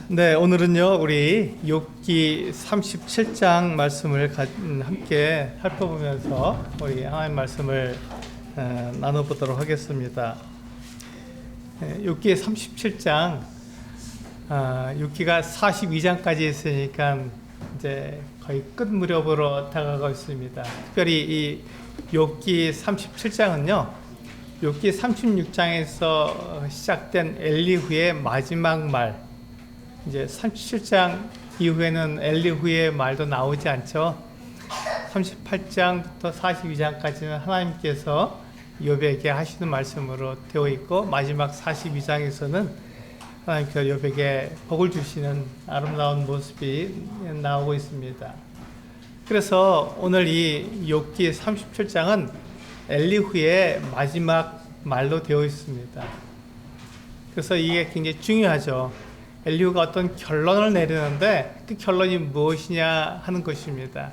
네, 오늘은요, 우리 욥기 37장 말씀을 함께 살펴보면서 우리 하나님 말씀을 나눠보도록 하겠습니다. 욥기 37장, 욥기가 42장까지 있으니까 이제 거의 끝 무렵으로 다가가고 있습니다. 특별히 이 욥기 37장은요, 욥기 36장에서 시작된 엘리후의 마지막 말, 이제 37장 이후에는 엘리후의 말도 나오지 않죠. 38장부터 42장까지는 하나님께서 욥에게 하시는 말씀으로 되어 있고, 마지막 42장에서는 하나님께서 욥에게 복을 주시는 아름다운 모습이 나오고 있습니다. 그래서 오늘 이 욥기 37장은 엘리후의 마지막 말로 되어 있습니다. 그래서 이게 굉장히 중요하죠. 엘리후가 어떤 결론을 내리는데 그 결론이 무엇이냐 하는 것입니다.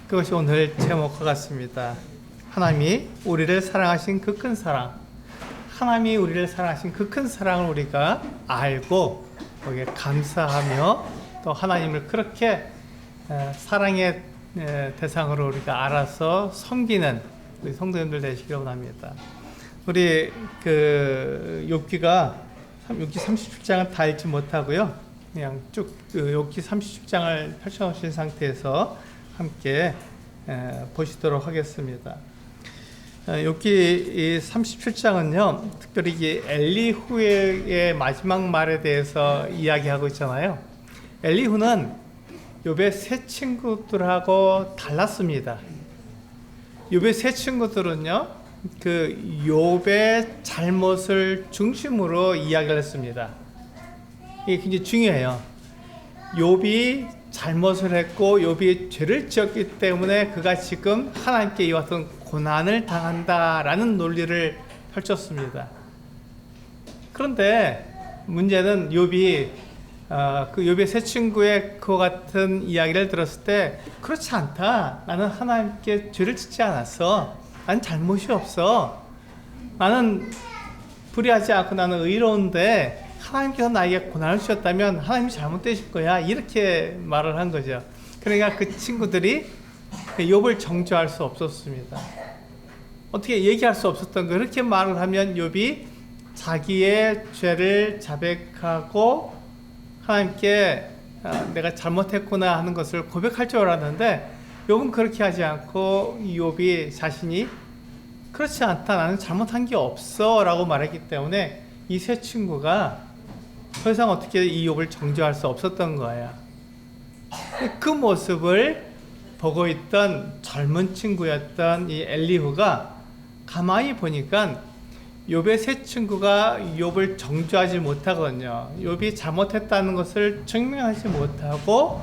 그것이 오늘 제목과 같습니다. 하나님이 우리를 사랑하신 그 큰 사랑, 하나님이 우리를 사랑하신 그 큰 사랑을 우리가 알고 거기에 감사하며 또 하나님을 그렇게 사랑의 대상으로 우리가 알아서 섬기는 우리 성도님들 되시길 원합니다. 우리 욥기 37장은 다 읽지 못하고요. 그냥 쭉 욥기 37장을 펼쳐놓으신 상태에서 함께 보시도록 하겠습니다. 욥기 37장은요, 특별히 이 엘리후의 마지막 말에 대해서 이야기하고 있잖아요. 엘리후는 욥의 세 친구들하고 달랐습니다. 욥의 세 친구들은요, 욥의 잘못을 중심으로 이야기를 했습니다. 이게 굉장히 중요해요. 욥이 잘못을 했고 욥이 죄를 지었기 때문에 그가 지금 하나님께 이와 같은 고난을 당한다라는 논리를 펼쳤습니다. 그런데 문제는 욥이 욥의 세 친구의 그와 같은 이야기를 들었을 때, 그렇지 않다. 나는 하나님께 죄를 짓지 않았어. 나는 잘못이 없어. 나는 불의하지 않고 나는 의로운데 하나님께서 나에게 고난을 주셨다면 하나님이 잘못되실 거야. 이렇게 말을 한 거죠. 그러니까 그 친구들이 욥을 정죄할 수 없었습니다. 어떻게 얘기할 수 없었던 거. 그렇게 말을 하면 욥이 자기의 죄를 자백하고 하나님께 내가 잘못했구나 하는 것을 고백할 줄 알았는데, 욥은 그렇게 하지 않고 욥이 자신이 그렇지 않다, 나는 잘못한 게 없어 라고 말했기 때문에 이 세 친구가 더 이상 어떻게 이 욥을 정죄할 수 없었던 거예요. 그 모습을 보고 있던 젊은 친구였던 이 엘리후가 가만히 보니까 욥의 세 친구가 욥을 정죄하지 못하거든요. 욥이 잘못했다는 것을 증명하지 못하고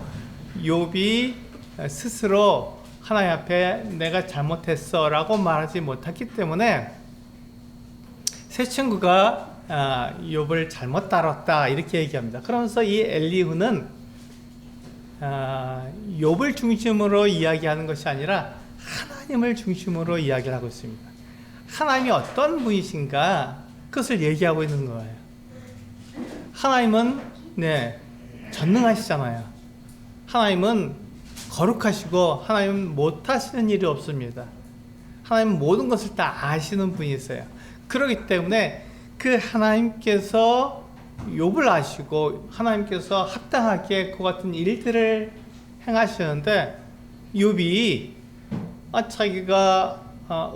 욥이 스스로 하나님 앞에 내가 잘못했어 라고 말하지 못했기 때문에 세 친구가 욥을 잘못 다뤘다 이렇게 얘기합니다. 그러면서 이 엘리후는 욥을 중심으로 이야기하는 것이 아니라 하나님을 중심으로 이야기를 하고 있습니다. 하나님이 어떤 분이신가 그것을 얘기하고 있는 거예요. 하나님은 전능하시잖아요. 하나님은 거룩하시고 하나님은 못하시는 일이 없습니다. 하나님은 모든 것을 다 아시는 분이세요. 그렇기 때문에 그 하나님께서 욥을 아시고 하나님께서 합당하게 그 같은 일들을 행하시는데, 욥이 자기가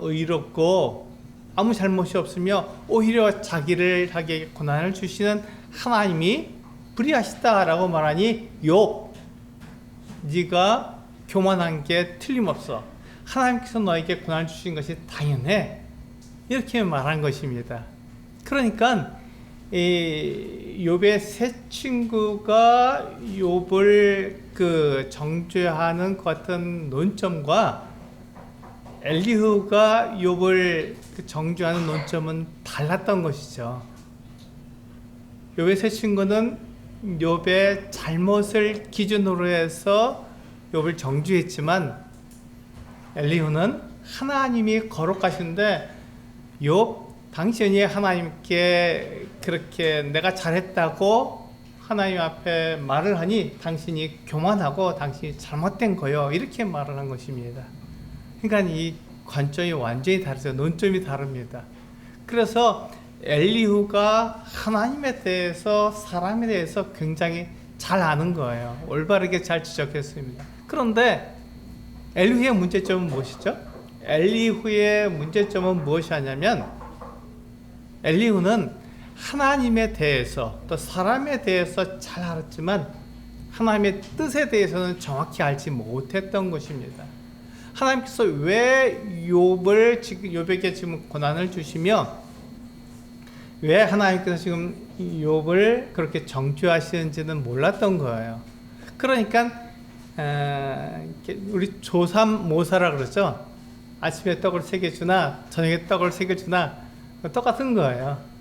의롭고 아무 잘못이 없으며 오히려 자기를 자기에게 고난을 주시는 하나님이 불의하시다라고 말하니, 욥 네가 교만한 게 틀림없어. 하나님께서 너에게 고난을 주신 것이 당연해. 이렇게 말한 것입니다. 그러니까 욥의 세 친구가 욥을 정죄하는 것 같은 논점과 엘리후가 욥을 정죄하는 논점은 달랐던 것이죠. 욥의 세 친구는 욥의 잘못을 기준으로 해서 욥을 정죄했지만, 엘리후는 하나님이 거룩하신데 욥 당신이 하나님께 그렇게 내가 잘했다고 하나님 앞에 말을 하니 당신이 교만하고 당신이 잘못된 거요. 이렇게 말을 한 것입니다. 그러니까 이 관점이 완전히 다르죠. 논점이 다릅니다. 그래서 엘리후가 하나님에 대해서 사람에 대해서 굉장히 잘 아는 거예요. 올바르게 잘 지적했습니다. 그런데 엘리후의 문제점은 무엇이죠? 엘리후의 문제점은 무엇이냐면 엘리후는 하나님에 대해서 또 사람에 대해서 잘 알았지만 하나님의 뜻에 대해서는 정확히 알지 못했던 것입니다. 하나님께서 왜 욥에게 지금 고난을 주시며 왜 하나님께서 지금 욥을 그렇게 정죄하시는지는 몰랐던 거예요. 그러니까 우리 조삼모사라 그러죠. 아침에 떡을 3개 주나 저녁에 떡을 3개 주나 똑같은 거예요.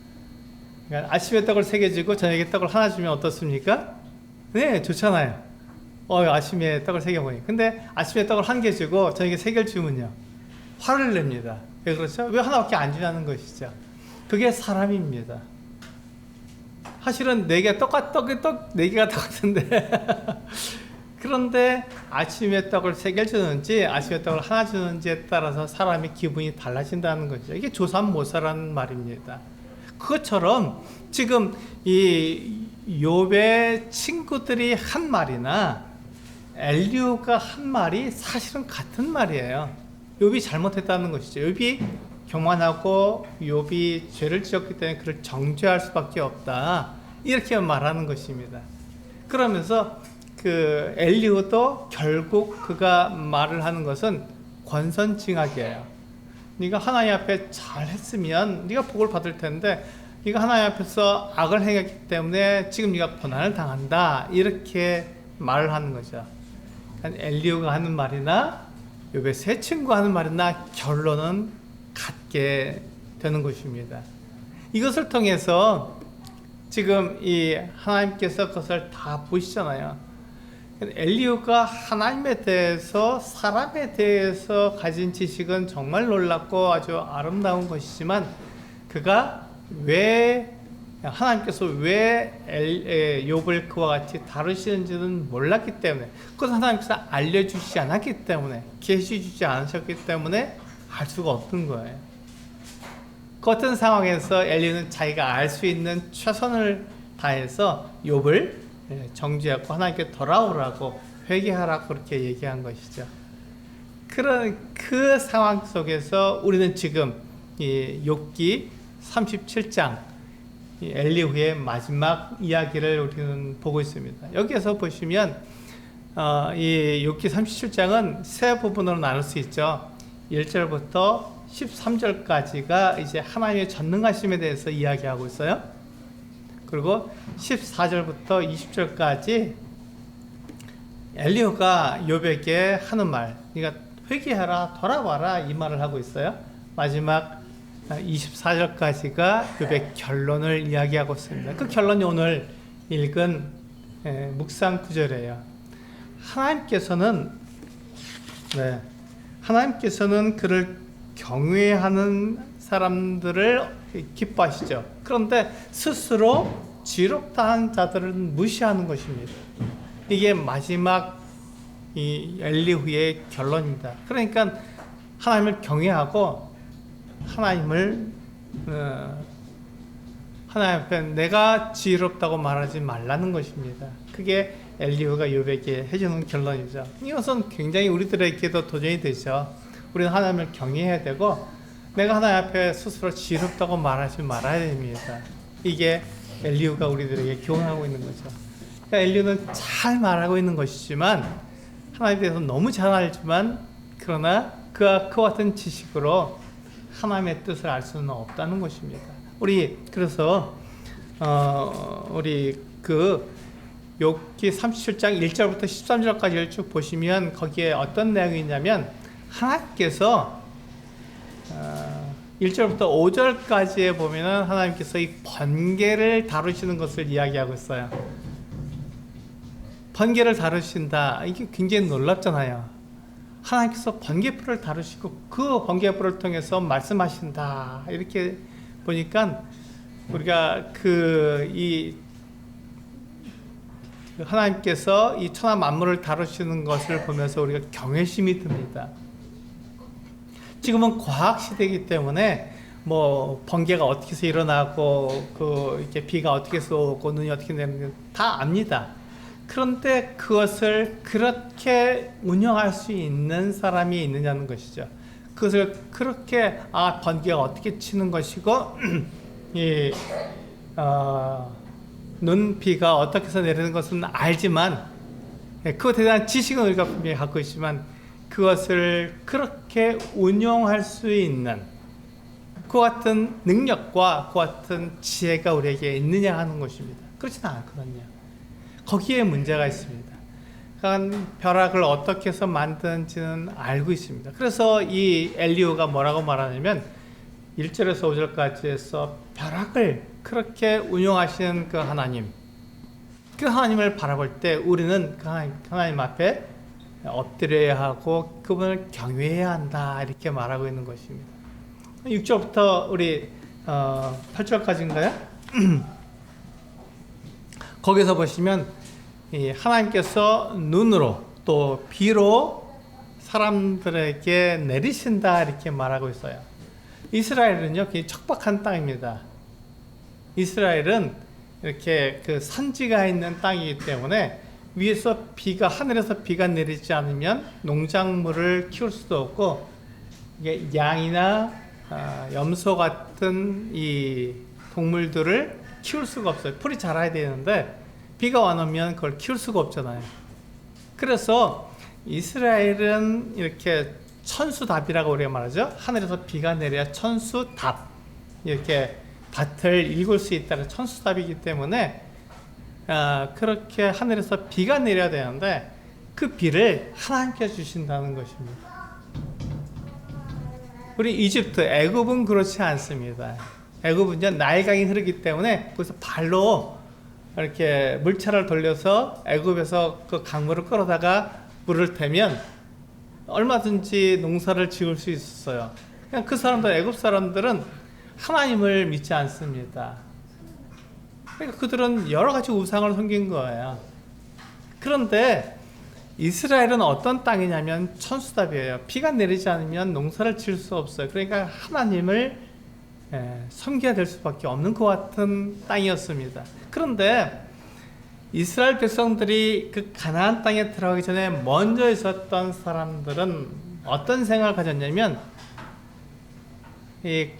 그러니까 아침에 떡을 3개 주고 저녁에 떡을 하나 주면 어떻습니까? 네, 좋잖아요. 아침에 떡을 3개 먹으니. 근데 아침에 떡을 1개 주고 저녁에 3개를 주면요, 화를 냅니다. 왜 그렇죠? 왜 하나밖에 안 주냐는 것이죠. 그게 사람입니다. 사실은 4개 떡 4개가 똑같은데 그런데 아침에 떡을 3개를 주는지 아침에 떡을 하나 주는지에 따라서 사람의 기분이 달라진다는 거죠. 이게 조삼모사라는 말입니다. 그것처럼 지금 이 욥의 친구들이 한 말이나 엘리후가 한 말이 사실은 같은 말이에요. 욥이 잘못했다는 것이죠. 욥이 교만하고 욥이 죄를 지었기 때문에 그를 정죄할 수밖에 없다, 이렇게 말하는 것입니다. 그러면서 그 엘리후도 결국 그가 말을 하는 것은 권선징악이에요. 네가 하나님 앞에 잘했으면 네가 복을 받을 텐데 네가 하나님 앞에서 악을 행했기 때문에 지금 네가 고난을 당한다, 이렇게 말을 하는 거죠. 그러니까 엘리후가 하는 말이나 욥의 세 친구가 하는 말이나 결론은 같게 되는 것입니다. 이것을 통해서 지금 이 하나님께서 그것을 다 보시잖아요. 엘리후가 하나님에 대해서 사람에 대해서 가진 지식은 정말 놀랍고 아주 아름다운 것이지만 그가 왜 하나님께서 왜 욥을 그와 같이 다루시는지는 몰랐기 때문에, 그것은 하나님께서 알려주시지 않았기 때문에, 계시주지 않으셨기 때문에 알 수가 없는 거예요. 그 어떤 상황에서 엘리후는 자기가 알 수 있는 최선을 다해서 욥을 정죄하고 하나님께 돌아오라고, 회개하라고 그렇게 얘기한 것이죠. 그런 그 상황 속에서 우리는 지금 이 욥기 37장 엘리후의 마지막 이야기를 우리는 보고 있습니다. 여기에서 보시면 이 욥기 37장은 세 부분으로 나눌 수 있죠. 1절부터 13절까지가 이제 하나님의 전능하심에 대해서 이야기하고 있어요. 그리고 14절부터 20절까지 엘리후가 욥에게 하는 말, 네가 회개하라, 돌아와라, 이 말을 하고 있어요. 마지막 24절까지가 욥의 결론을 이야기하고 있습니다. 그 결론이 오늘 읽은 묵상 구절이에요. 하나님께서는 그를 경외하는 사람들을 기뻐하시죠. 그런데 스스로 지롭다한 자들은 무시하는 것입니다. 이게 마지막 이 엘리후의 결론입니다. 그러니까 하나님을 경외하고 하나님 앞에 내가 지혜롭다고 말하지 말라는 것입니다. 그게 엘리후가 욥에게 해주는 결론이죠. 이것은 굉장히 우리들에게도 도전이 되죠. 우리는 하나님을 경외해야 되고 내가 하나님 앞에 스스로 지혜롭다고 말하지 말아야 됩니다. 이게 엘리후가 우리들에게 교훈하고 있는 거죠. 그러니까 엘리후는 잘 말하고 있는 것이지만 하나님에 대해서 너무 잘 알지만 그러나 그와 같은 지식으로 하나님의 뜻을 알 수는 없다는 것입니다. 그래서 우리 그 욥기 37장 1절부터 13절까지를 쭉 보시면 거기에 어떤 내용이 있냐면 하나님께서 1절부터 5절까지에 보면은 하나님께서 이 번개를 다루시는 것을 이야기하고 있어요. 번개를 다루신다. 이게 굉장히 놀랍잖아요. 하나님께서 번개불을 다루시고 그 번개불을 통해서 말씀하신다. 이렇게 보니까 우리가 이 하나님께서 이 천하 만물을 다루시는 것을 보면서 우리가 경외심이 듭니다. 지금은 과학 시대이기 때문에 뭐 번개가 어떻게 해서 일어나고 이렇게 비가 어떻게 해서 오고 눈이 어떻게 내리는지 다 압니다. 그런데 그것을 그렇게 운영할 수 있는 사람이 있느냐는 것이죠. 그것을 그렇게 번개가 어떻게 치는 것이고 눈 비가 어떻게 해서 내리는 것은 알지만 그것에 대한 지식은 우리가 분명히 갖고 있지만 그것을 그렇게 운용할 수 있는 그 같은 능력과 그 같은 지혜가 우리에게 있느냐 하는 것입니다. 그렇지는 않거든요. 거기에 문제가 있습니다. 그러니까 벼락을 어떻게 해서 만드는지는 알고 있습니다. 그래서 이 엘리후가 뭐라고 말하냐면 1절에서 5절까지 해서 벼락을 그렇게 운용하시는 그 하나님, 그 하나님을 바라볼 때 우리는 그 하나님 앞에 엎드려야 하고 그분을 경외해야 한다 이렇게 말하고 있는 것입니다. 6절부터 우리 8절까지인가요? 거기서 보시면 하나님께서 눈으로 또 비로 사람들에게 내리신다 이렇게 말하고 있어요. 이스라엘은요, 척박한 땅입니다. 이스라엘은 이렇게 그 산지가 있는 땅이기 때문에 위에서 하늘에서 비가 내리지 않으면 농작물을 키울 수도 없고, 이게 양이나 염소 같은 이 동물들을 키울 수가 없어요. 풀이 자라야 되는데 비가 안 오면 그걸 키울 수가 없잖아요. 그래서 이스라엘은 이렇게 천수답이라고 우리가 말하죠. 하늘에서 비가 내려야 천수답, 이렇게 밭을 일굴 수 있다는 천수답이기 때문에 그렇게 하늘에서 비가 내려야 되는데 그 비를 하나님께서 주신다는 것입니다. 우리 이집트, 애굽은 그렇지 않습니다. 애굽은요, 나일강이 흐르기 때문에 거기서 발로 이렇게 물차를 돌려서 애굽에서 그 강물을 끌어다가 물을 태면 얼마든지 농사를 지을 수 있었어요. 그냥 그 사람들, 애굽 사람들은 하나님을 믿지 않습니다. 그러니까 그들은 여러 가지 우상을 섬긴 거예요. 그런데 이스라엘은 어떤 땅이냐면 천수답이에요. 비가 내리지 않으면 농사를 지을 수 없어요. 그러니까 하나님을 섬겨야 될 수밖에 없는 것 같은 땅이었습니다. 그런데 이스라엘 백성들이 그 가나안 땅에 들어가기 전에 먼저 있었던 사람들은 어떤 생각을 가졌냐면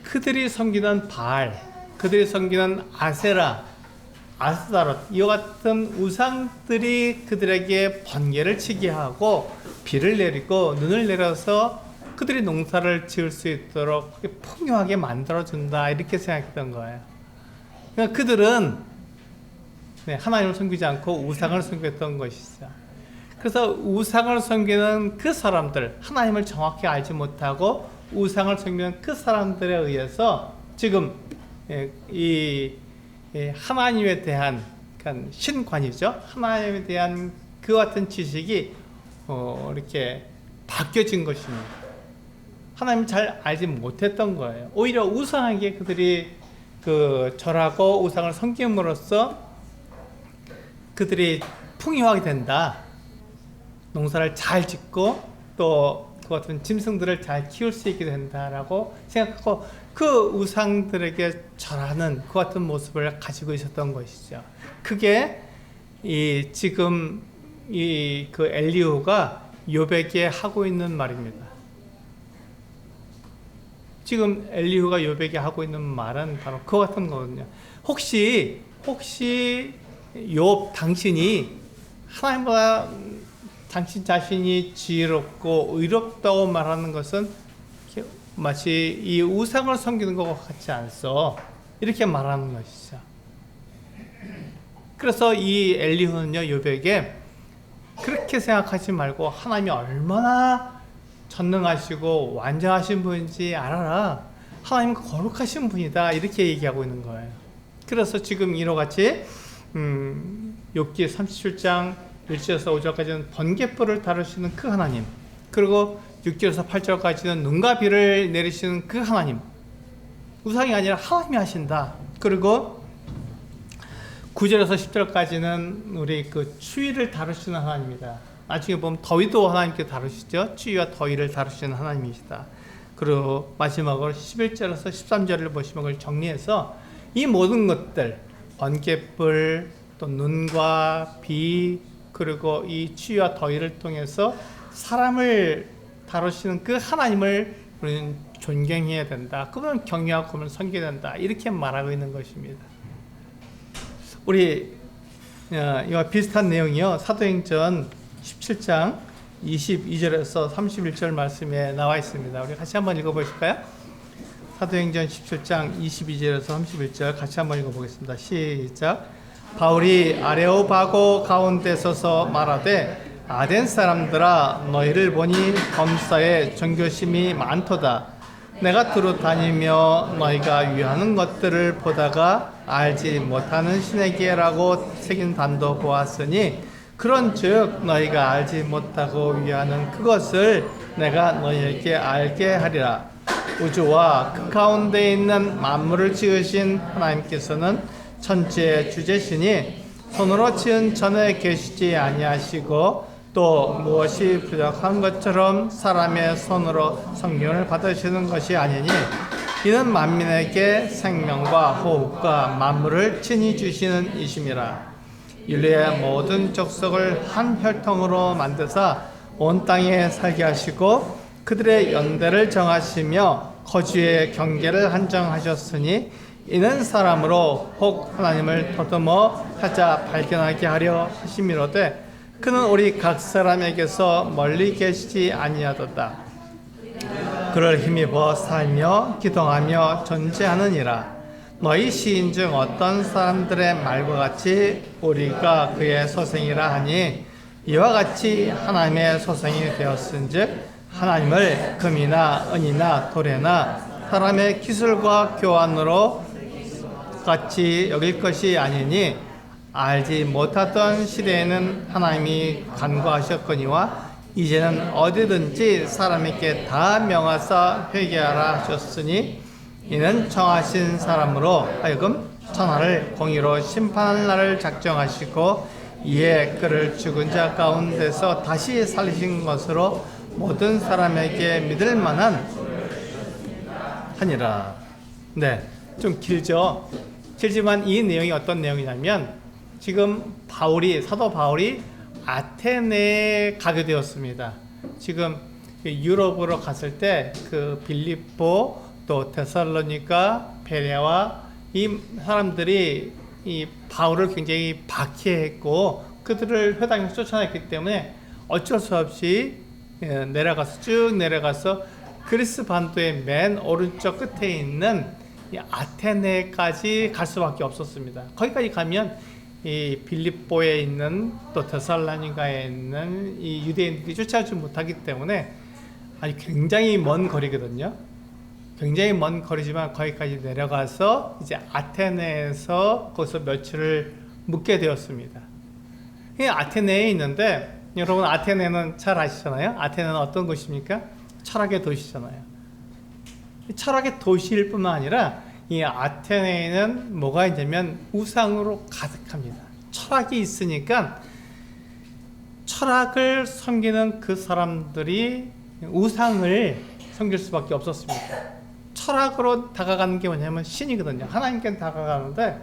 그들이 섬기던 바알, 그들이 섬기던 아세라, 아스타롯, 이와 같은 우상들이 그들에게 번개를 치게 하고 비를 내리고 눈을 내려서 그들이 농사를 지을 수 있도록 풍요하게 만들어준다 이렇게 생각했던 거예요. 그러니까 그들은 하나님을 섬기지 않고 우상을 섬겼던 것이죠. 그래서 우상을 섬기는 그 사람들, 하나님을 정확히 알지 못하고 우상을 섬기는 그 사람들에 의해서 지금 이 하나님에 대한 신관이죠. 하나님에 대한 그 같은 지식이 이렇게 바뀌어진 것입니다. 하나님 잘 알지 못했던 거예요. 오히려 우상에게 그들이 절하고 우상을 섬김으로써 그들이 풍요하게 된다. 농사를 잘 짓고 또 그 같은 짐승들을 잘 키울 수 있게 된다라고 생각하고 그 우상들에게 절하는 그 같은 모습을 가지고 있었던 것이죠. 그게 지금 그 엘리후가 욥에게 하고 있는 말입니다. 지금 엘리후가 욥에게 하고 있는 말은 바로 그 같은 거거든요. 혹시 욥 당신이 하나님보다 당신 자신이 지혜롭고 의롭다고 말하는 것은 마치 이 우상을 섬기는 것 같지 않소? 이렇게 말하는 것이죠. 그래서 이 엘리후는요, 욥에게 그렇게 생각하지 말고 하나님이 얼마나 전능하시고 완전하신 분인지 알아라. 하나님은 거룩하신 분이다. 이렇게 얘기하고 있는 거예요. 그래서 지금 이와 같이 욥기 37장 1절에서 5절까지는 번갯불을 다루시는 그 하나님, 그리고 6절에서 8절까지는 눈과 비를 내리시는 그 하나님, 우상이 아니라 하나님이 하신다. 그리고 9절에서 10절까지는 우리 그 추위를 다루시는 하나님입니다. 나중에 보면 더위도 하나님께 다루시죠. 추위와 더위를 다루시는 하나님이시다. 그리고 마지막으로 11절에서 13절을 보시면 그걸 정리해서 이 모든 것들, 번갯불, 또 눈과 비, 그리고 이 추위와 더위를 통해서 사람을 다루시는 그 하나님을 우리는 존경해야 된다. 그분은 경외하고 그분을 섬겨야 된다. 이렇게 말하고 있는 것입니다. 우리 이와 비슷한 내용이요. 사도행전 17장 22절에서 31절 말씀에 나와 있습니다. 우리 같이 한번 읽어보실까요? 사도행전 17장 22절에서 31절 같이 한번 읽어보겠습니다. 시작. 바울이 아레오바고 가운데 서서 말하되 아덴 사람들아 너희를 보니 범사에 정교심이 많도다. 내가 두루 다니며 너희가 위하는 것들을 보다가 알지 못하는 신에게라고 새긴 단도 보았으니 그런즉 너희가 알지 못하고 위하는 그것을 내가 너희에게 알게 하리라. 우주와 그 가운데 있는 만물을 지으신 하나님께서는 천지의 주제시니 손으로 지은 전에 계시지 아니하시고 또 무엇이 부족한 것처럼 사람의 손으로 성령을 받으시는 것이 아니니 이는 만민에게 생명과 호흡과 만물을 친히 주시는 이심이라. 인류의 모든 족속을 한 혈통으로 만드사 온 땅에 살게 하시고 그들의 연대를 정하시며 거주의 경계를 한정하셨으니 이는 사람으로 혹 하나님을 더듬어 찾아 발견하게 하려 하심이로되 그는 우리 각 사람에게서 멀리 계시지 아니하도다. 그를 힘입어 살며 기동하며 존재하느니라. 너희 시인 중 어떤 사람들의 말과 같이 우리가 그의 소생이라 하니 이와 같이 하나님의 소생이 되었은즉 하나님을 금이나 은이나 돌에나 사람의 기술과 교환으로 같이 여길 것이 아니니 알지 못하던 시대에는 하나님이 간과하셨거니와 이제는 어디든지 사람에게 다 명하사 회개하라 하셨으니 이는 정하신 사람으로 하여금 천하를 공의로 심판할 날을 작정하시고 이에 그를 죽은 자 가운데서 다시 살리신 것으로 모든 사람에게 믿을 만한 하니라. 네, 좀 길죠. 길지만 이 내용이 어떤 내용이냐면 지금 사도 바울이 아테네에 가게 되었습니다. 지금 유럽으로 갔을 때 그 빌립보 또 데살로니가 베레와 이 사람들이 이 바울을 굉장히 박해했고 그들을 회당에서 쫓아냈기 때문에 어쩔 수 없이 쭉 내려가서 그리스 반도의 맨 오른쪽 끝에 있는 이 아테네까지 갈 수밖에 없었습니다. 거기까지 가면 이 빌립보에 있는 또 데살로니가에 있는 이 유대인들이 쫓아오지 못하기 때문에 아주 굉장히 먼 거리거든요. 굉장히 먼 거리지만 거기까지 내려가서 이제 아테네에서 거기서 며칠을 묵게 되었습니다. 이 아테네에 있는데 여러분 아테네는 잘 아시잖아요. 아테네는 어떤 곳입니까? 철학의 도시잖아요. 철학의 도시일 뿐만 아니라 이 아테네에는 뭐가 있냐면 우상으로 가득합니다. 철학이 있으니까 철학을 섬기는 그 사람들이 우상을 섬길 수밖에 없었습니다. 철학으로 다가가는 게 뭐냐면 신이거든요. 하나님께 다가가는데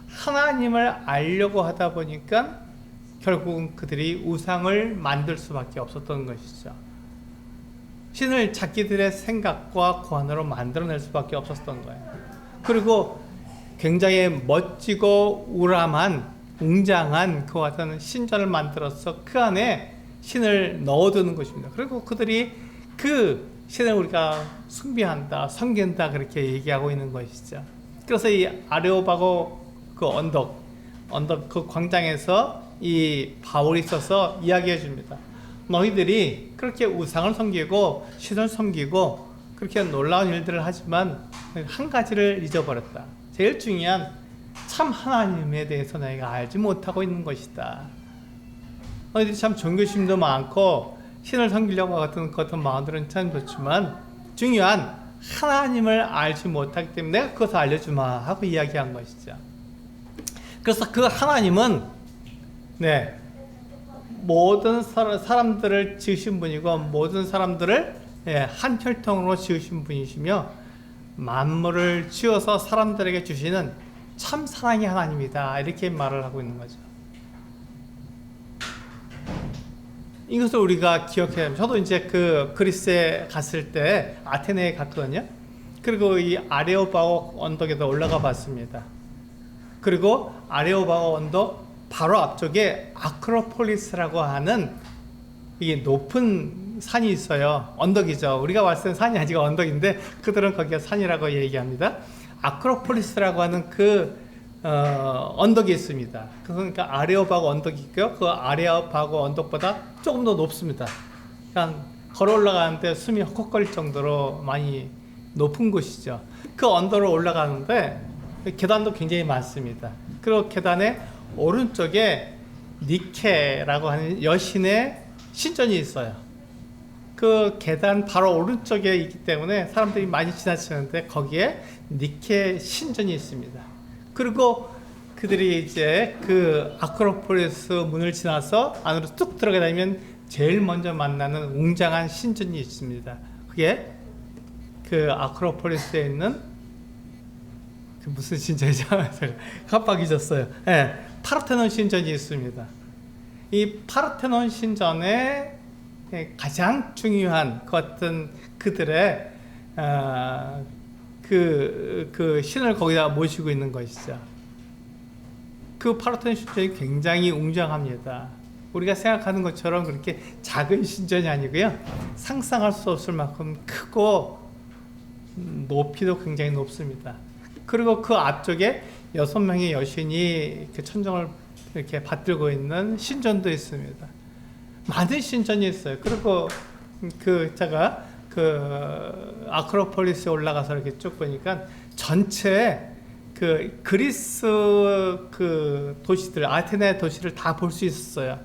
하나님을 알려고 하다 보니까 결국은 그들이 우상을 만들 수밖에 없었던 것이죠. 신을 자기들의 생각과 고안으로 만들어낼 수밖에 없었던 거예요. 그리고 굉장히 멋지고 우람한 웅장한 그와 같은 신전을 만들어서 그 안에 신을 넣어두는 것입니다. 그리고 그들이 그 신을 우리가 숭배한다, 섬긴다 그렇게 얘기하고 있는 것이죠. 그래서 이 아레오바고 그 언덕 그 광장에서 이 바울이 있어서 이야기해 줍니다. 너희들이 그렇게 우상을 섬기고 신을 섬기고 그렇게 놀라운 일들을 하지만 한 가지를 잊어버렸다. 제일 중요한 참 하나님에 대해서 너희가 알지 못하고 있는 것이다. 너희들이 참 종교심도 많고 신을 섬기려고 같은 마음들은 참 좋지만 중요한 하나님을 알지 못하기 때문에 내가 그것을 알려주마 하고 이야기한 것이죠. 그래서 그 하나님은 네, 모든 사람들을 지으신 분이고 모든 사람들을 한 혈통으로 지으신 분이시며 만물을 지어서 사람들에게 주시는 참 사랑의 하나님이다, 이렇게 말을 하고 있는 거죠. 이것을 우리가 기억해야 합니다. 저도 이제 그 그리스에 갔을 때 아테네에 갔거든요. 그리고 이 아레오파고 언덕에도 올라가 봤습니다. 그리고 아레오파고 언덕 바로 앞쪽에 아크로폴리스라고 하는 이게 높은 산이 있어요. 언덕이죠. 우리가 봤을 땐 산이 아니고 언덕인데 그들은 거기가 산이라고 얘기합니다. 아크로폴리스라고 하는 언덕이 있습니다. 그러니까 아레오파고 언덕이 있고요. 그 아레오파고 언덕보다 조금 더 높습니다. 그러니까 걸어 올라가는데 숨이 헉헉거릴 정도로 많이 높은 곳이죠. 그 언덕으로 올라가는데 계단도 굉장히 많습니다. 그리고 계단의 오른쪽에 니케라고 하는 여신의 신전이 있어요. 그 계단 바로 오른쪽에 있기 때문에 사람들이 많이 지나치는데 거기에 니케 신전이 있습니다. 그리고 그들이 이제 그 아크로폴리스 문을 지나서 안으로 뚝 들어가게 되면 제일 먼저 만나는 웅장한 신전이 있습니다. 그게 그 아크로폴리스에 있는 그 무슨 신전이죠? 깜빡 잊었어요. 네, 파르테논 신전이 있습니다. 이 파르테논 신전의 가장 중요한 그 어떤 그들의 그 신을 거기다 모시고 있는 것이죠. 그 파르테논 신전이 굉장히 웅장합니다. 우리가 생각하는 것처럼 그렇게 작은 신전이 아니고요. 상상할 수 없을 만큼 크고 높이도 굉장히 높습니다. 그리고 그 앞쪽에 6명의 여신이 그 천정을 이렇게 받들고 있는 신전도 있습니다. 많은 신전이 있어요. 그리고 제가 아크로폴리스에 올라가서 이렇게 쭉 보니까 전체 그 그리스 그 도시들, 아테네 도시를 다 볼 수 있었어요.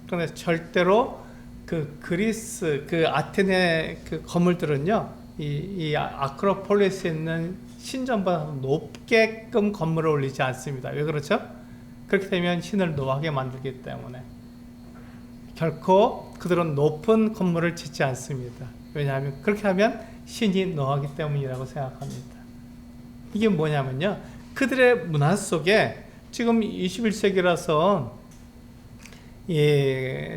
그런데 절대로 그 그리스 그 아테네 그 건물들은요, 이 아크로폴리스에 있는 신전보다 높게끔 건물을 올리지 않습니다. 왜 그렇죠? 그렇게 되면 신을 노하게 만들기 때문에 결코 그들은 높은 건물을 짓지 않습니다. 왜냐하면 그렇게 하면 신이 노하기 때문이라고 생각합니다. 이게 뭐냐면요, 그들의 문화 속에 지금 21세기라서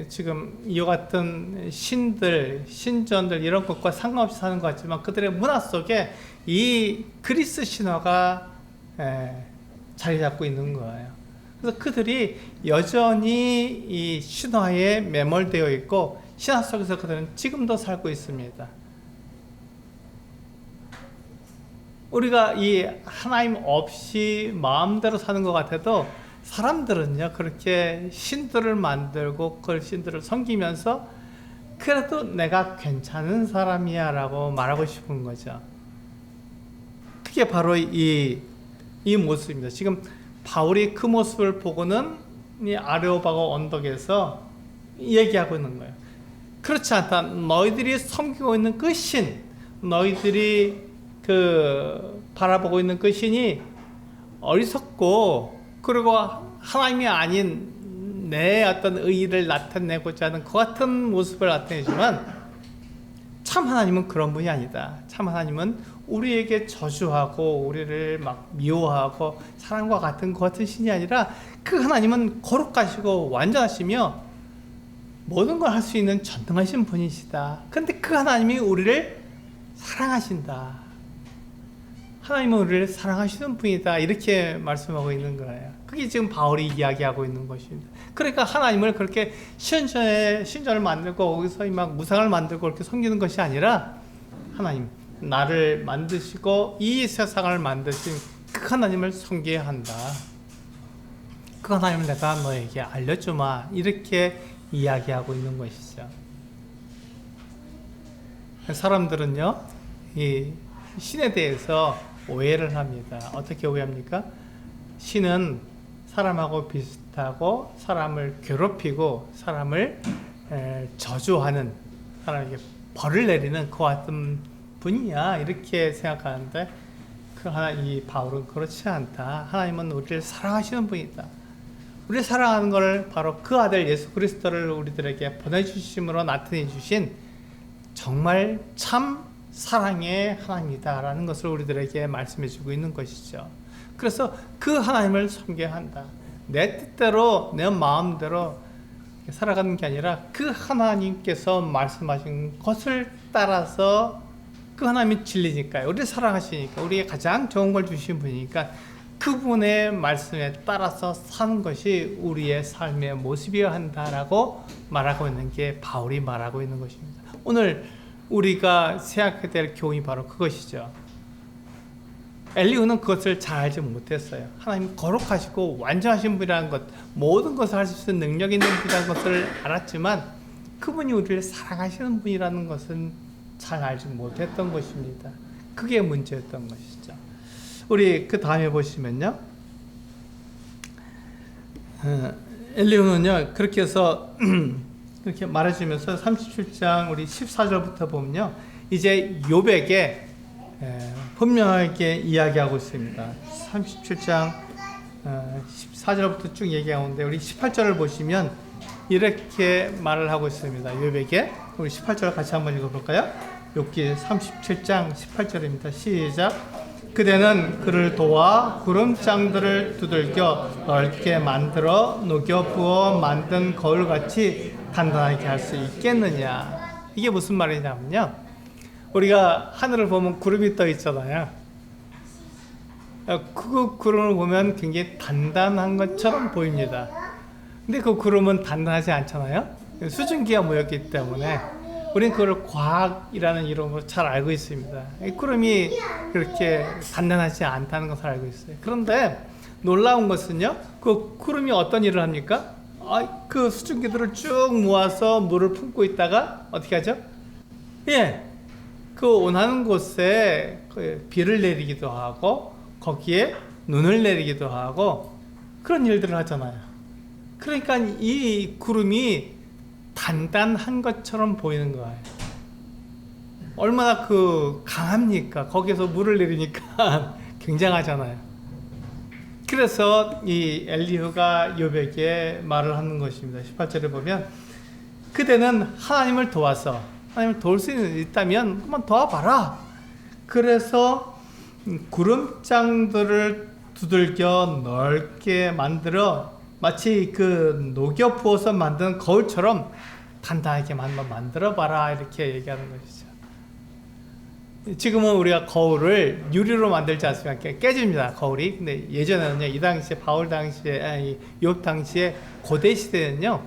지금 이와 같은 신들, 신전들 이런 것과 상관없이 사는 것 같지만 그들의 문화 속에 이 그리스 신화가 자리 잡고 있는 거예요. 그래서 그들이 여전히 이 신화에 매몰되어 있고 신화 속에서 그들은 지금도 살고 있습니다. 우리가 이 하나님 없이 마음대로 사는 것 같아도 사람들은요, 그렇게 신들을 만들고 그 신들을 섬기면서 그래도 내가 괜찮은 사람이야 라고 말하고 싶은 거죠. 그게 바로 이 모습입니다. 지금 바울이 그 모습을 보고는 이 아레오파고 언덕에서 얘기하고 있는 거예요. 그렇지 않다. 너희들이 섬기고 있는 그 신, 너희들이 바라보고 있는 그 신이 어리석고, 그리고 하나님이 아닌 내 어떤 의의를 나타내고자 하는 그 같은 모습을 나타내지만 참 하나님은 그런 분이 아니다. 참 하나님은 우리에게 저주하고 우리를 막 미워하고 사랑과 같은 그 같은 신이 아니라 그 하나님은 거룩하시고 완전하시며 모든 걸 할 수 있는 전능하신 분이시다. 근데 그 하나님이 우리를 사랑하신다. 하나님은 우리를 사랑하시는 분이다. 이렇게 말씀하고 있는 거예요. 그게 지금 바울이 이야기하고 있는 것입니다. 그러니까 하나님을 그렇게 신전을 만들고 거기서 막 무상을 만들고 그렇게 섬기는 것이 아니라 하나님, 나를 만드시고 이 세상을 만드신 그 하나님을 섬겨야 한다. 그 하나님을 내가 너에게 알려주마. 이렇게 이야기하고 있는 것이죠. 사람들은요, 이 신에 대해서 오해를 합니다. 어떻게 오해합니까? 신은 사람하고 비슷하고 사람을 괴롭히고 사람을 저주하는, 사람에게 벌을 내리는 그 같은 분이야, 이렇게 생각하는데 그러나 이 바울은 그렇지 않다. 하나님은 우리를 사랑하시는 분이다. 우리를 사랑하는 것을 바로 그 아들 예수 그리스도를 우리들에게 보내주심으로 나타내 주신 정말 참 사랑의 하나님이다라는 것을 우리들에게 말씀해 주고 있는 것이죠. 그래서 그 하나님을 섬겨한다. 내 뜻대로 내 마음대로 살아가는 게 아니라 그 하나님께서 말씀하신 것을 따라서 그 하나님이 진리니까요. 우리를 사랑하시니까 우리에게 가장 좋은 걸 주신 분이니까 그분의 말씀에 따라서 사는 것이 우리의 삶의 모습이어야 한다라고 말하고 있는 게 바울이 말하고 있는 것입니다. 오늘 우리가 생각해야 될 교훈이 바로 그것이죠. 엘리후는 그것을 잘 알지 못했어요. 하나님 거룩하시고 완전하신 분이라는 것, 모든 것을 할 수 있는 능력 있는 분이라는 것을 알았지만 그분이 우리를 사랑하시는 분이라는 것은 잘 알지 못했던 것입니다. 그게 문제였던 것이죠. 우리 그 다음에 보시면요. 엘리후는요, 그렇게 해서 이렇게 말해주면서 37장 우리 14절부터 보면요. 이제 욥에게 분명하게 이야기하고 있습니다. 37장 14절부터 쭉 얘기하는데 우리 18절을 보시면 이렇게 말을 하고 있습니다. 욥에게 우리 18절 같이 한번 읽어볼까요? 욥기 37장 18절입니다. 시작. 그대는 그를 도와 구름장들을 두들겨 넓게 만들어 녹여 부어 만든 거울같이 단단하게 할 수 있겠느냐. 이게 무슨 말이냐면요, 우리가 하늘을 보면 구름이 떠 있잖아요. 그 구름을 보면 굉장히 단단한 것처럼 보입니다. 근데 그 구름은 단단하지 않잖아요. 수증기가 모였기 때문에 우리는 그걸 과학이라는 이름으로 잘 알고 있습니다. 이 구름이 그렇게 단단하지 않다는 것을 알고 있어요. 그런데 놀라운 것은요, 그 구름이 어떤 일을 합니까? 그 수증기들을 쭉 모아서 물을 품고 있다가 어떻게 하죠? 그 원하는 곳에 비를 내리기도 하고 거기에 눈을 내리기도 하고 그런 일들을 하잖아요. 그러니까 이 구름이 단단한 것처럼 보이는 거예요. 얼마나 강합니까? 거기서 물을 내리니까 굉장하잖아요. 그래서 이 엘리후가 욥에게 말을 하는 것입니다. 18절에 보면 그대는 하나님을 도와서, 하나님을 도울 수 있다면 한번 도와봐라. 그래서 구름장들을 두들겨 넓게 만들어 마치 녹여 부어서 만든 거울처럼 단단하게 만들어봐라, 이렇게 얘기하는 것이죠. 지금은 우리가 거울을 유리로 만들지 않습니까? 깨집니다, 거울이. 근데 예전에는요, 이 당시에 바울 당시에, 욥 당시에 고대 시대에는요,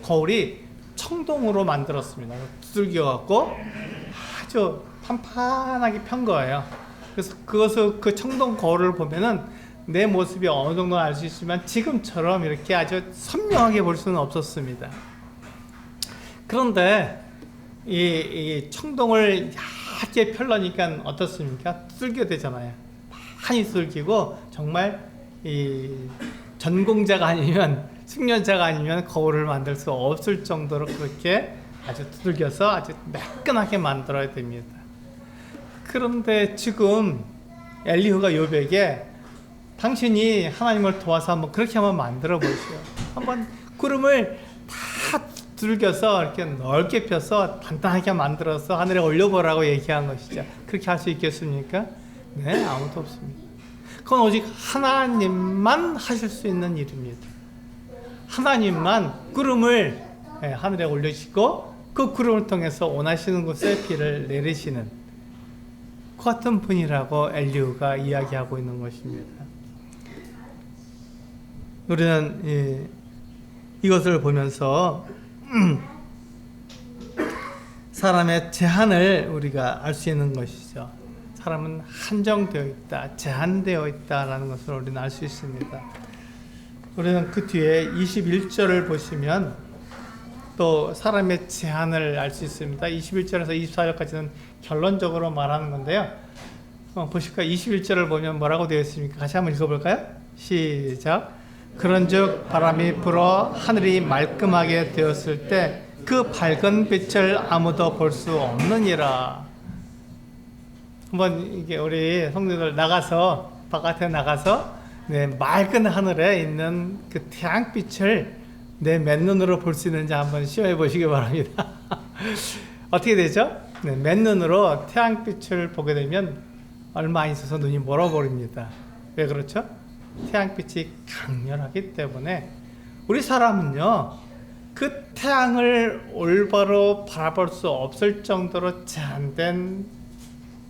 거울이 청동으로 만들었습니다. 두들겨갖고 아주 판판하게 편 거예요. 그래서 그 청동 거울을 보면은 내 모습이 어느 정도 알 수 있지만 지금처럼 이렇게 아주 선명하게 볼 수는 없었습니다. 그런데 이 청동을 얇게 펼러니까 어떻습니까? 두들겨 되잖아요. 많이 두들기고 정말 이 전공자가 아니면 숙련자가 아니면 거울을 만들 수 없을 정도로 그렇게 아주 두들겨서 아주 매끈하게 만들어야 됩니다. 그런데 지금 엘리후가 욥에게 당신이 하나님을 도와서 한번 그렇게 한번 만들어 보시오. 한번 구름을 다 두들겨서 이렇게 넓게 펴서 단단하게 만들어서 하늘에 올려보라고 얘기한 것이죠. 그렇게 할 수 있겠습니까? 네, 아무도 없습니다. 그건 오직 하나님만 하실 수 있는 일입니다. 하나님만 구름을 하늘에 올리시고 그 구름을 통해서 원하시는 곳에 비를 내리시는 그 같은 분이라고 엘리후가 이야기하고 있는 것입니다. 우리는 이것을 보면서 사람의 제한을 우리가 알 수 있는 것이죠. 사람은 한정되어 있다, 제한되어 있다라는 것을 우리는 알 수 있습니다. 우리는 그 뒤에 21절을 보시면 또 사람의 제한을 알 수 있습니다. 21절에서 24절까지는 결론적으로 말하는 건데요. 보실까요? 21절을 보면 뭐라고 되어 있습니까? 같이 한번 읽어볼까요? 시작. 그런즉 바람이 불어 하늘이 말끔하게 되었을 때 그 밝은 빛을 아무도 볼 수 없느니라. 한번 이게 우리 성도들 나가서 바깥에 나가서 네, 맑은 하늘에 있는 그 태양빛을 내 맨눈으로 볼 수 있는지 한번 시험해 보시기 바랍니다. 어떻게 되죠? 네, 맨눈으로 태양빛을 보게 되면 얼마 안 있어서 눈이 멀어버립니다. 왜 그렇죠? 태양빛이 강렬하기 때문에 우리 사람은요, 그 태양을 올바로 바라볼 수 없을 정도로 제한된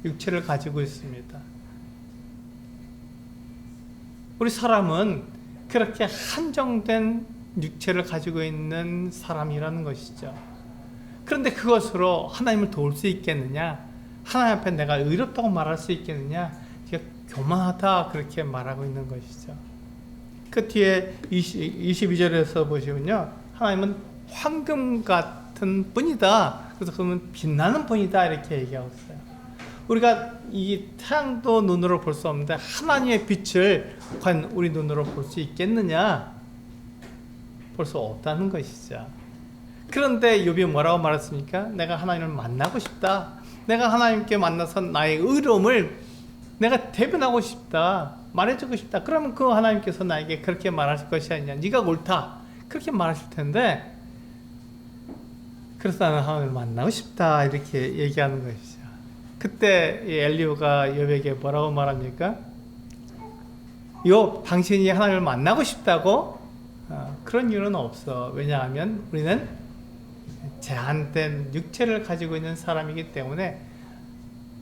육체를 가지고 있습니다. 우리 사람은 그렇게 한정된 육체를 가지고 있는 사람이라는 것이죠. 그런데 그것으로 하나님을 도울 수 있겠느냐? 하나님 앞에 내가 의롭다고 말할 수 있겠느냐? 제가 교만하다 그렇게 말하고 있는 것이죠. 그 뒤에 22절에서 보시면요, 하나님은 황금 같은 분이다. 그래서 그러면 빛나는 분이다 이렇게 얘기하고 있어요. 우리가 이 태양도 눈으로 볼 수 없는데 하나님의 빛을 과연 우리 눈으로 볼 수 있겠느냐? 볼 수 없다는 것이죠. 그런데 욥이 뭐라고 말했습니까? 내가 하나님을 만나고 싶다. 내가 하나님께 만나서 나의 의로움을 내가 대변하고 싶다. 말해주고 싶다. 그러면 그 하나님께서 나에게 그렇게 말하실 것이 아니냐. 네가 옳다. 그렇게 말하실 텐데, 그래서 나는 하나님을 만나고 싶다. 이렇게 얘기하는 것이죠. 그때 엘리후가 욥에게 뭐라고 말합니까? 욥, 당신이 하나님을 만나고 싶다고? 그런 이유는 없어. 왜냐하면 우리는 제한된 육체를 가지고 있는 사람이기 때문에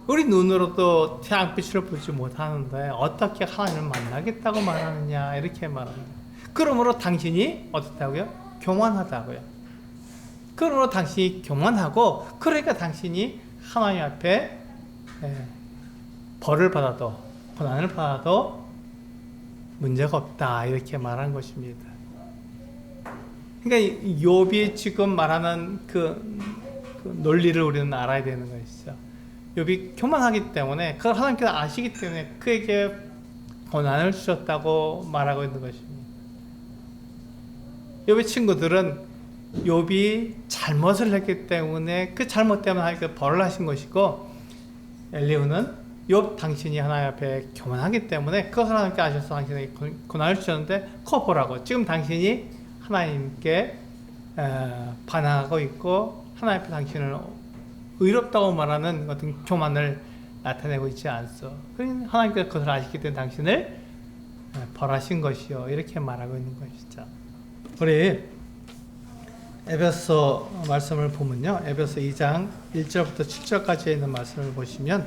우리 눈으로도 태양빛을 보지 못하는데 어떻게 하나님을 만나겠다고 말하느냐 이렇게 말합니다. 그러므로 당신이 어떻다고요? 교만하다고요. 그러므로 당신이 교만하고, 그러니까 당신이 하나님 앞에 벌을 받아도, 고난을 받아도 문제가 없다 이렇게 말한 것입니다. 그러니까 욥이 지금 말하는 그 논리를 우리는 알아야 되는 것이죠. 욥이 교만하기 때문에, 그걸 하나님께서 아시기 때문에 그에게 고난을 주셨다고 말하고 있는 것입니다. 욥의 친구들은 욥이 잘못을 했기 때문에 그 잘못 때문에 하나님께서 벌을 하신 것이고, 엘리후는 욥 당신이 하나님 앞에 교만하기 때문에 그것을 하나님께 아셔서 당신에게 고난을 주셨는데 그거 보라고, 지금 당신이 하나님께 반항하고 있고 하나님 앞에 당신을 의롭다고 말하는 어떤 교만을 나타내고 있지 않소. 하나님께서 그것을 아시기 때문에 당신을 벌하신 것이요 이렇게 말하고 있는 것이죠. 우리 에베소 말씀을 보면요, 에베소 2장 1절부터 7절까지 있는 말씀을 보시면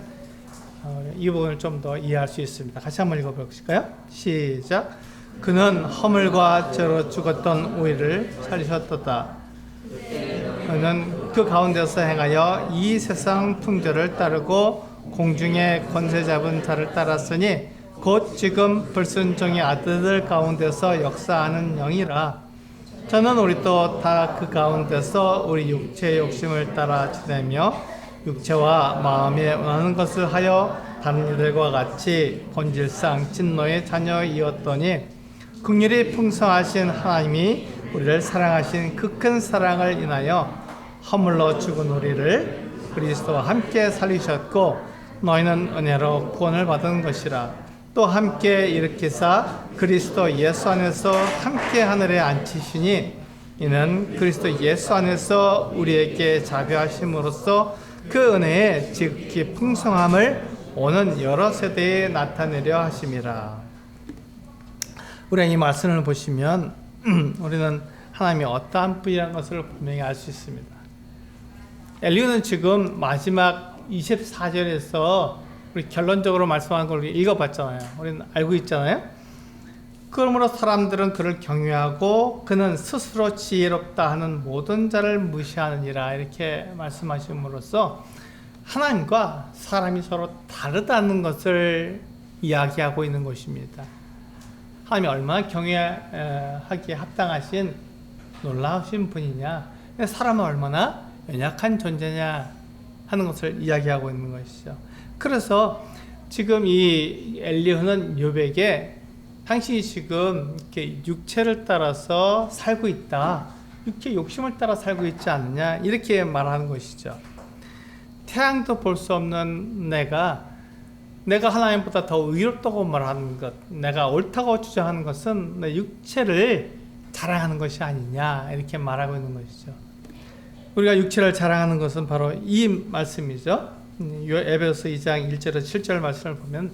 이 부분을 좀 더 이해할 수 있습니다. 같이 한번 읽어볼까요? 시작. 그는 허물과 죄로 죽었던 우리를 살리셨도다. 그는 그 가운데서 행하여 이 세상 풍조를 따르고 공중의 권세 잡은 자를 따랐으니 곧 지금 불순종의 아들들 가운데서 역사하는 영이라. 저는 우리 또 다 그 가운데서 우리 육체의 욕심을 따라 지내며 육체와 마음에 원하는 것을 하여 다른 이들과 같이 본질상 진노의 자녀이었더니 긍휼이 풍성하신 하나님이 우리를 사랑하신 그 큰 사랑을 인하여 허물로 죽은 우리를 그리스도와 함께 살리셨고 너희는 은혜로 구원을 받은 것이라. 또 함께 일으키사 그리스도 예수 안에서 함께 하늘에 앉히시니 이는 그리스도 예수 안에서 우리에게 자비하심으로써 그 은혜의 지극히 풍성함을 오는 여러 세대에 나타내려 하심이라. 우리가 이 말씀을 보시면 우리는 하나님이 어떠한 분이라는 것을 분명히 알 수 있습니다. 엘리후는 지금 마지막 24절에서 우리 결론적으로 말씀하는 걸 읽어봤잖아요. 우리는 알고 있잖아요. 그러므로 사람들은 그를 경외하고 그는 스스로 지혜롭다 하는 모든 자를 무시하느니라 이렇게 말씀하심으로써 하나님과 사람이 서로 다르다는 것을 이야기하고 있는 것입니다. 하나님이 얼마나 경외하기에 합당하신 놀라우신 분이냐, 사람은 얼마나 연약한 존재냐 하는 것을 이야기하고 있는 것이죠. 그래서 지금 이 엘리후는 욥에게 당신이 지금 이렇게 육체를 따라서 살고 있다, 육체 욕심을 따라 살고 있지 않느냐 이렇게 말하는 것이죠. 태양도 볼 수 없는 내가 내가 하나님보다 더 의롭다고 말하는 것, 내가 옳다고 주장하는 것은 내 육체를 자랑하는 것이 아니냐 이렇게 말하고 있는 것이죠. 우리가 육체를 자랑하는 것은 바로 이 말씀이죠. 에베소서 2장 1절에서 7절 말씀을 보면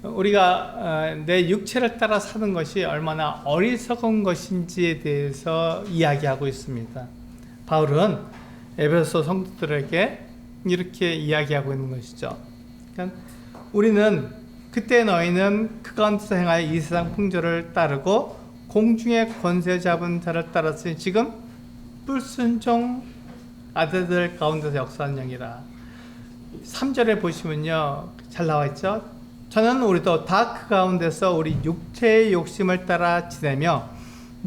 우리가 내 육체를 따라 사는 것이 얼마나 어리석은 것인지에 대해서 이야기하고 있습니다. 바울은 에베소 성도들에게 이렇게 이야기하고 있는 것이죠. 그러니까 우리는 그때 너희는 그 가운데서 행하여 이 세상 풍조를 따르고 공중의 권세 잡은 자를 따랐으니 지금 불순종 아들들 가운데서 역사하는 영이라. 3절에 보시면요 잘 나와 있죠. 저는 우리도 다 그 가운데서 우리 육체의 욕심을 따라 지내며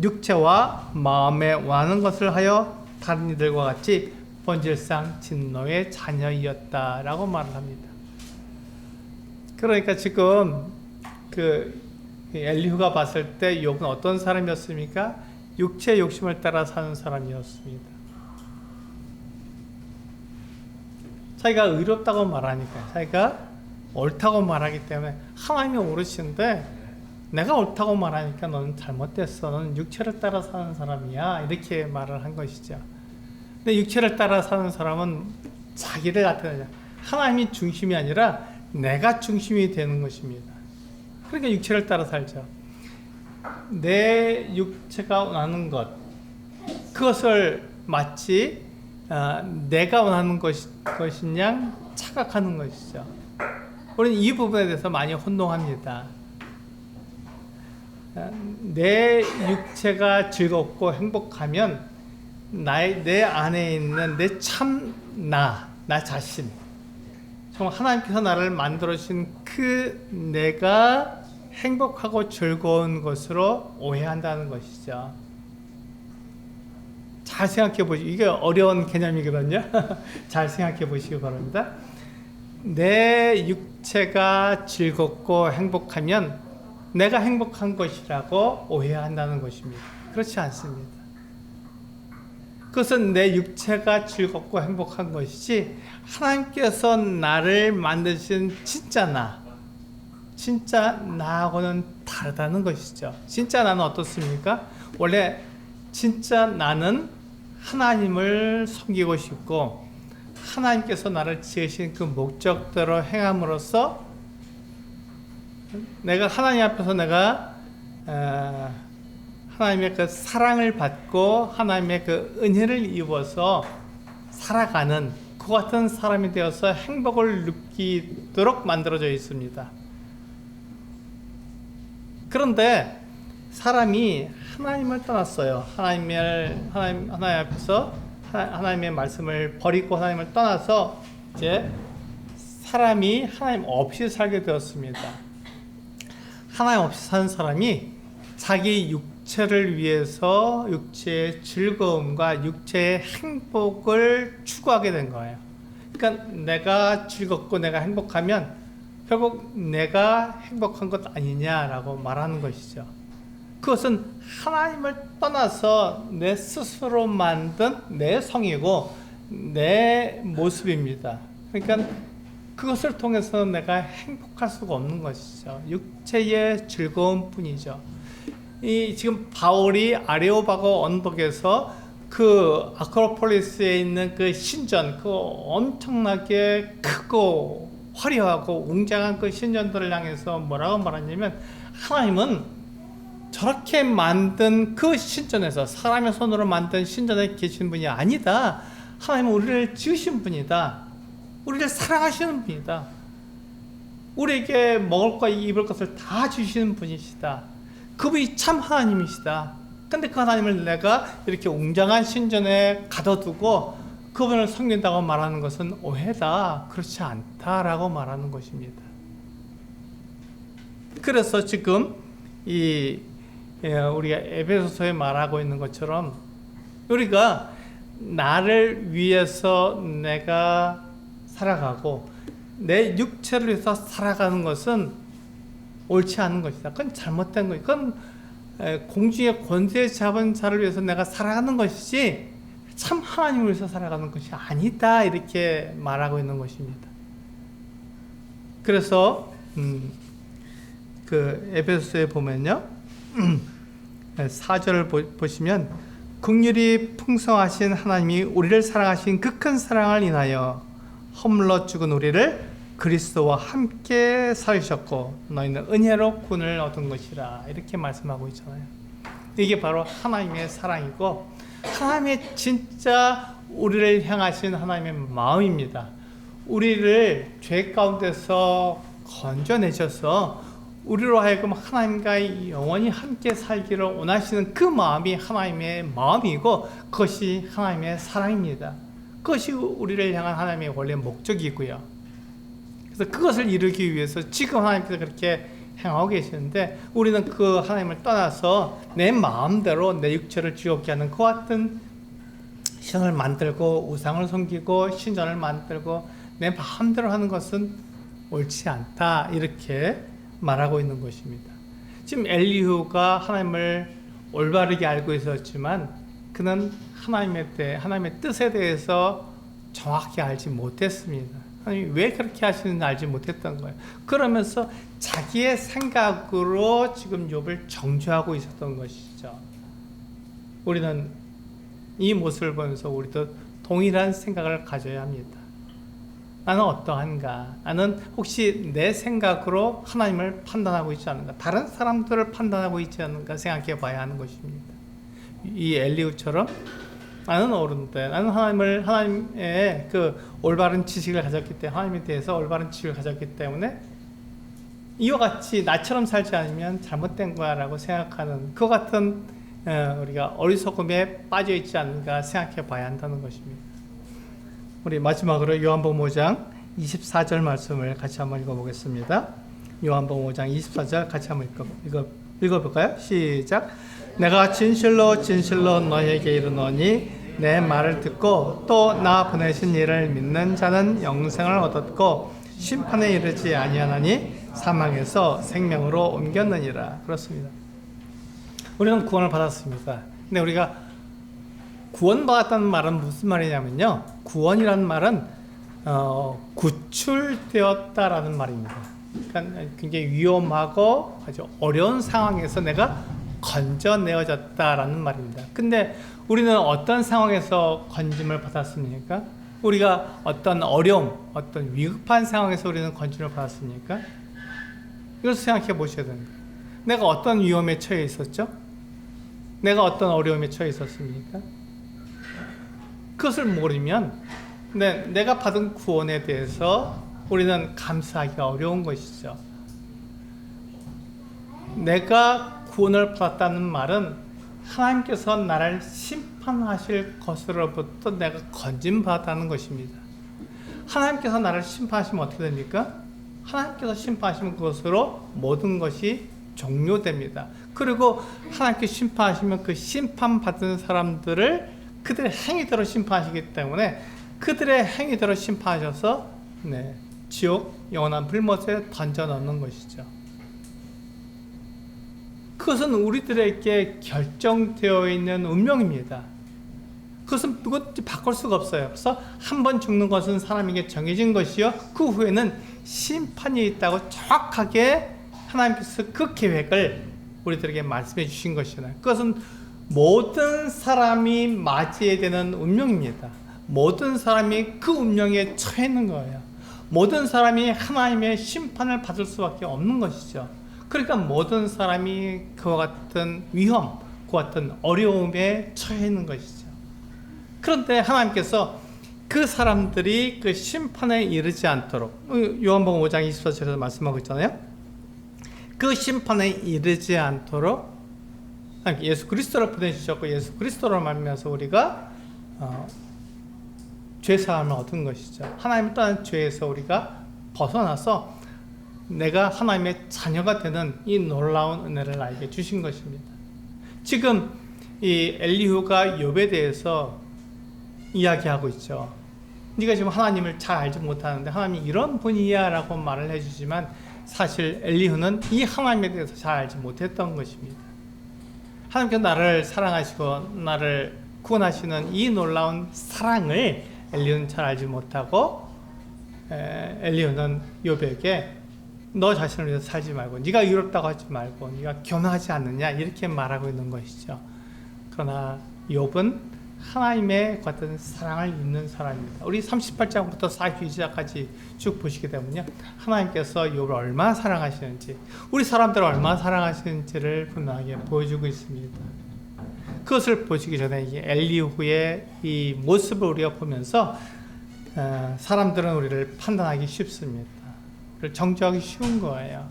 육체와 마음에 원하는 것을 하여 다른 이들과 같이 본질상 진노의 자녀이었다라고 말을 합니다. 그러니까 지금 그 엘리후가 봤을 때 욥은 어떤 사람이었습니까? 육체의 욕심을 따라 사는 사람이었습니다. 자기가 의롭다고 말하니까, 자기가 옳다고 말하기 때문에 하나님이 옳으신데 내가 옳다고 말하니까 너는 잘못됐어. 너는 육체를 따라 사는 사람이야. 이렇게 말을 한 것이죠. 근데 육체를 따라 사는 사람은 자기를 나타내냐. 하나님이 중심이 아니라 내가 중심이 되는 것입니다. 그러니까 육체를 따라 살죠. 내 육체가 원하는 것, 그것을 마치 내가 원하는 것인 양 착각하는 것이죠. 우리는 이 부분에 대해서 많이 혼동합니다. 내 육체가 즐겁고 행복하면 내 안에 있는 내 참 나 자신, 정말 하나님께서 나를 만들어주신 그 내가 행복하고 즐거운 것으로 오해한다는 것이죠. 잘 생각해 보시고, 이게 어려운 개념이거든요. 잘 생각해 보시기 바랍니다. 내 육체가 즐겁고 행복하면 내가 행복한 것이라고 오해한다는 것입니다. 그렇지 않습니다. 그것은 내 육체가 즐겁고 행복한 것이지 하나님께서 나를 만드신 진짜 나하고는 다르다는 것이죠. 진짜 나는 어떻습니까? 원래 진짜 나는 하나님을 섬기고 싶고 하나님께서 나를 지으신 그 목적대로 행함으로써 내가 하나님 앞에서 하나님의 그 사랑을 받고 하나님의 그 은혜를 입어서 살아가는 그 같은 사람이 되어서 행복을 느끼도록 만들어져 있습니다. 그런데 사람이 하나님을 떠났어요. 하나님 앞에서 하나님의 말씀을 버리고 하나님을 떠나서 이제 사람이 하나님 없이 살게 되었습니다. 하나님 없이 사는 사람이 자기 육체를 위해서 육체의 즐거움과 육체의 행복을 추구하게 된 거예요. 그러니까 내가 즐겁고 내가 행복하면 결국 내가 행복한 것 아니냐라고 말하는 것이죠. 그것은 하나님을 떠나서 내 스스로 만든 내 성이고 내 모습입니다. 그러니까 그것을 통해서 내가 행복할 수가 없는 것이죠. 육체의 즐거움 뿐이죠. 지금 바울이 아레오바고 언덕에서 그 아크로폴리스에 있는 그 신전, 그 엄청나게 크고 화려하고 웅장한 그 신전들을 향해서 뭐라고 말하냐면, 하나님은 저렇게 만든 그 신전에서, 사람의 손으로 만든 신전에 계신 분이 아니다. 하나님은 우리를 지으신 분이다. 우리를 사랑하시는 분이다. 우리에게 먹을 것, 입을 것을 다 주시는 분이시다. 그분이 참 하나님이시다. 근데 그 하나님을 내가 이렇게 웅장한 신전에 가둬두고 그분을 섬긴다고 말하는 것은 오해다. 그렇지 않다라고 말하는 것입니다. 그래서 지금 우리가 에베소서에 말하고 있는 것처럼 우리가 나를 위해서 내가 살아가고 내 육체를 위해서 살아가는 것은 옳지 않은 것이다. 그건 잘못된 것이다. 그건 공중의 권세 잡은 자를 위해서 내가 살아가는 것이지 참 하나님을 위해서 살아가는 것이 아니다. 이렇게 말하고 있는 것입니다. 그래서 그 에베소서에 보면요, 4절을 보시면 긍휼이 풍성하신 하나님이 우리를 사랑하신 그 큰 사랑을 인하여 허물러 죽은 우리를 그리스도와 함께 살리셨고 너희는 은혜로 구원을 얻은 것이라, 이렇게 말씀하고 있잖아요. 이게 바로 하나님의 사랑이고 하나님의 진짜 우리를 향하신 하나님의 마음입니다. 우리를 죄 가운데서 건져내셔서 우리로 하여금 하나님과 영원히 함께 살기를 원하시는 그 마음이 하나님의 마음이고 그것이 하나님의 사랑입니다. 그것이 우리를 향한 하나님의 원래 목적이고요. 그래서 그것을 이루기 위해서 지금 하나님께서 그렇게 행하고 계시는데 우리는 그 하나님을 떠나서 내 마음대로 내 육체를 즐겁게 하는 그 같은 신을 만들고 우상을 섬기고 신전을 만들고 내 마음대로 하는 것은 옳지 않다, 이렇게 말하고 있는 것입니다. 지금 엘리후가 하나님을 올바르게 알고 있었지만 그는 하나님의 뜻에 대해서 정확히 알지 못했습니다. 하나님이 왜 그렇게 하시는지 알지 못했던 거예요. 그러면서 자기의 생각으로 지금 욥을 정죄하고 있었던 것이죠. 우리는 이 모습을 보면서 우리도 동일한 생각을 가져야 합니다. 나는 어떠한가? 나는 혹시 내 생각으로 하나님을 판단하고 있지 않은가? 다른 사람들을 판단하고 있지 않은가 생각해 봐야 하는 것입니다. 이 엘리후처럼 나는 옳은데, 나는 하나님의 그 올바른 지식을 가졌기 때문에, 하나님에 대해서 올바른 지식을 가졌기 때문에 이와 같이 나처럼 살지 않으면 잘못된 거야 라고 생각하는 그 같은 우리가 어리석음에 빠져 있지 않는가 생각해 봐야 한다는 것입니다. 우리 마지막으로 요한복음 5장 24절 말씀을 같이 한번 읽어보겠습니다. 요한복음 5장 24절 같이 한번 읽어볼까요? 시작. 내가 진실로 진실로 너희에게 이르노니 내 말을 듣고 또 나 보내신 이를 믿는 자는 영생을 얻었고 심판에 이르지 아니하나니 사망에서 생명으로 옮겼느니라. 그렇습니다. 우리는 구원을 받았습니다. 근데 우리가 구원받았다는 말은 무슨 말이냐면요, 구원이라는 말은 구출되었다라는 말입니다. 그러니까 굉장히 위험하고 아주 어려운 상황에서 내가 건져내어졌다라는 말입니다. 근데 우리는 어떤 상황에서 건짐을 받았습니까? 우리가 어떤 어려움, 어떤 위급한 상황에서 우리는 건짐을 받았습니까? 이것을 생각해 보셔야 됩니다. 내가 어떤 위험에 처해 있었죠? 내가 어떤 어려움에 처해 있었습니까? 그것을 모르면 내가 받은 구원에 대해서 우리는 감사하기가 어려운 것이죠. 내가 구원을 받았다는 말은 하나님께서 나를 심판하실 것으로부터 내가 건진받았다는 것입니다. 하나님께서 나를 심판하시면 어떻게 됩니까? 하나님께서 심판하시면 그것으로 모든 것이 종료됩니다. 그리고 하나님께서 심판하시면 그 심판받은 사람들을 그들의 행위대로 심판하시기 때문에 그들의 행위대로 심판하셔서 지옥 영원한 불못에 던져 넣는 것이죠. 그것은 우리들에게 결정되어 있는 운명입니다. 그것은 누구든지 바꿀 수가 없어요. 그래서 한 번 죽는 것은 사람에게 정해진 것이요, 그 후에는 심판이 있다고 정확하게 하나님께서 그 계획을 우리들에게 말씀해 주신 것이잖아요. 그것은 모든 사람이 맞이해야 되는 운명입니다. 모든 사람이 그 운명에 처해 있는 거예요. 모든 사람이 하나님의 심판을 받을 수밖에 없는 것이죠. 그러니까 모든 사람이 그와 같은 위험, 그와 같은 어려움에 처해 있는 것이죠. 그런데 하나님께서 그 사람들이 그 심판에 이르지 않도록, 요한복음 5장 24절에서 말씀하고 있잖아요. 그 심판에 이르지 않도록 예수 그리스도를 보내주셨고 예수 그리스도로 말미암아서 우리가 죄사함을 얻은 것이죠. 하나님을 떠난 죄에서 우리가 벗어나서 내가 하나님의 자녀가 되는 이 놀라운 은혜를 나에게 주신 것입니다. 지금 이 엘리후가 욥에 대해서 이야기하고 있죠. 네가 지금 하나님을 잘 알지 못하는데 하나님이 이런 분이야 라고 말을 해주지만 사실 엘리후는 이 하나님에 대해서 잘 알지 못했던 것입니다. 하나님께서 나를 사랑하시고 나를 구원하시는 이 놀라운 사랑을 엘리후는 잘 알지 못하고 엘리후는 욥에게 너 자신을 위해서 살지 말고 네가 의롭다고 하지 말고 네가 교만하지 않느냐 이렇게 말하고 있는 것이죠. 그러나 욥은 하나님의 같은 사랑을 입는 사람입니다. 우리 38장부터 42장까지 쭉 보시게 되면요, 하나님께서 욥을 얼마나 사랑하시는지, 우리 사람들을 얼마나 사랑하시는지를 분명하게 보여주고 있습니다. 그것을 보시기 전에 이 엘리후의 이 모습을 우리가 보면서 사람들은 우리를 판단하기 쉽습니다. 우리를 정죄하기 쉬운 거예요.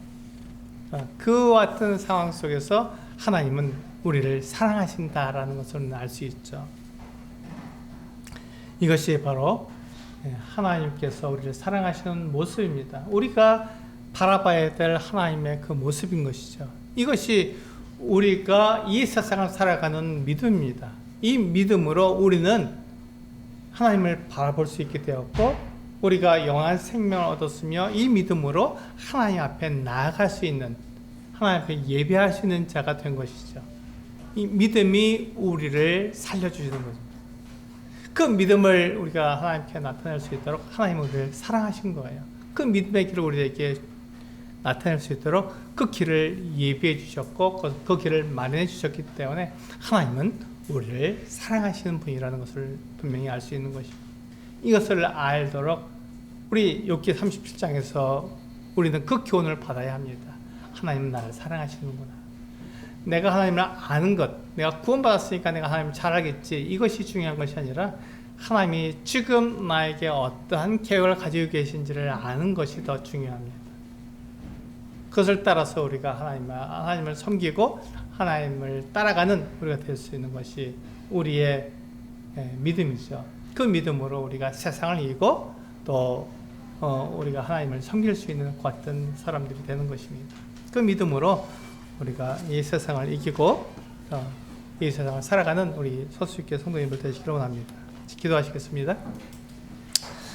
그와 같은 상황 속에서 하나님은 우리를 사랑하신다라는 것을 알 수 있죠. 이것이 바로 하나님께서 우리를 사랑하시는 모습입니다. 우리가 바라봐야 될 하나님의 그 모습인 것이죠. 이것이 우리가 이 세상을 살아가는 믿음입니다. 이 믿음으로 우리는 하나님을 바라볼 수 있게 되었고, 우리가 영원한 생명을 얻었으며 이 믿음으로 하나님 앞에 나아갈 수 있는, 하나님 앞에 예배할 수 있는 자가 된 것이죠. 이 믿음이 우리를 살려주시는 거죠. 그 믿음을 우리가 하나님께 나타낼 수 있도록 하나님은 우리를 사랑하신 거예요. 그 믿음의 길을 우리에게 나타낼 수 있도록 그 길을 예비해 주셨고 그 길을 마련해 주셨기 때문에 하나님은 우리를 사랑하시는 분이라는 것을 분명히 알 수 있는 것입니다. 이것을 알도록 우리 욥기 37장에서 우리는 그 교훈을 받아야 합니다. 하나님은 나를 사랑하시는구나. 내가 하나님을 아는 것, 내가 구원받았으니까 내가 하나님을 잘 알겠지, 이것이 중요한 것이 아니라 하나님이 지금 나에게 어떠한 계획을 가지고 계신지를 아는 것이 더 중요합니다. 그것을 따라서 우리가 하나님을 섬기고 하나님을 따라가는 우리가 될 수 있는 것이 우리의 믿음이죠. 그 믿음으로 우리가 세상을 이기고 또 우리가 하나님을 섬길 수 있는 같은 사람들이 되는 것입니다. 그 믿음으로 우리가 이 세상을 이기고 이 세상을 살아가는 우리 서수익계 성도님들 되시기를 원합니다. 기도하시겠습니다.